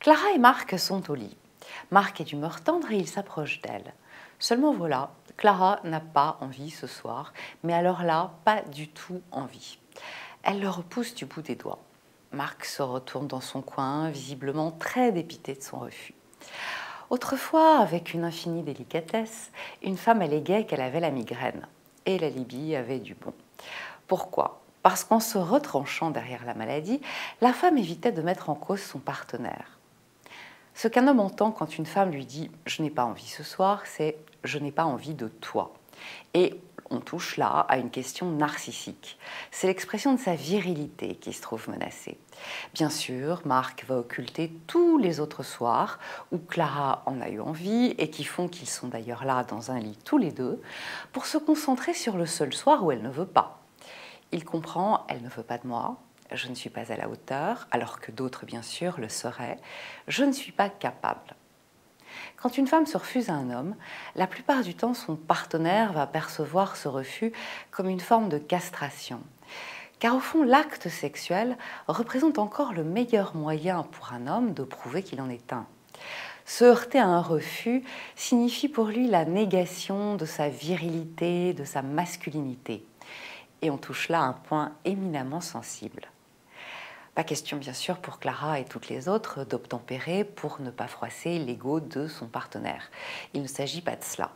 Clara et Marc sont au lit. Marc est d'humeur tendre et il s'approche d'elle. Seulement voilà, Clara n'a pas envie ce soir, mais alors là, pas du tout envie. Elle le repousse du bout des doigts. Marc se retourne dans son coin, visiblement très dépité de son refus. Autrefois, avec une infinie délicatesse, une femme alléguait qu'elle avait la migraine. Et la Libye avait du bon. Pourquoi ? Parce qu'en se retranchant derrière la maladie, la femme évitait de mettre en cause son partenaire. Ce qu'un homme entend quand une femme lui dit « je n'ai pas envie ce soir », c'est « je n'ai pas envie de toi ». Et on touche là à une question narcissique. C'est l'expression de sa virilité qui se trouve menacée. Bien sûr, Marc va occulter tous les autres soirs où Clara en a eu envie et qui font qu'ils sont d'ailleurs là dans un lit tous les deux pour se concentrer sur le seul soir où elle ne veut pas. Il comprend « elle ne veut pas de moi ». Je ne suis pas à la hauteur, alors que d'autres, bien sûr, le seraient. Je ne suis pas capable. Quand une femme se refuse à un homme, la plupart du temps, son partenaire va percevoir ce refus comme une forme de castration. Car au fond, l'acte sexuel représente encore le meilleur moyen pour un homme de prouver qu'il en est un. Se heurter à un refus signifie pour lui la négation de sa virilité, de sa masculinité. Et on touche là un point éminemment sensible. Pas question, bien sûr, pour Clara et toutes les autres d'obtempérer pour ne pas froisser l'ego de son partenaire. Il ne s'agit pas de cela.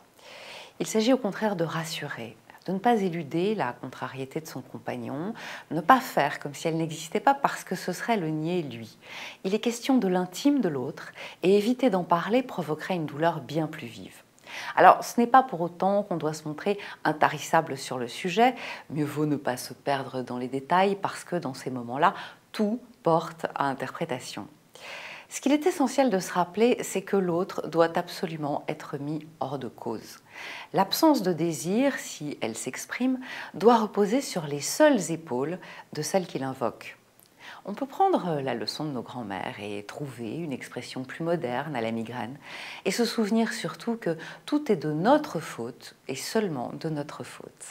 Il s'agit au contraire de rassurer, de ne pas éluder la contrariété de son compagnon, ne pas faire comme si elle n'existait pas parce que ce serait le nier lui. Il est question de l'intime de l'autre et éviter d'en parler provoquerait une douleur bien plus vive. Alors, ce n'est pas pour autant qu'on doit se montrer intarissable sur le sujet. Mieux vaut ne pas se perdre dans les détails parce que dans ces moments-là, tout porte à interprétation. Ce qu'il est essentiel de se rappeler, c'est que l'autre doit absolument être mis hors de cause. L'absence de désir, si elle s'exprime, doit reposer sur les seules épaules de celle qui l'invoque. On peut prendre la leçon de nos grands-mères et trouver une expression plus moderne à la migraine et se souvenir surtout que tout est de notre faute et seulement de notre faute.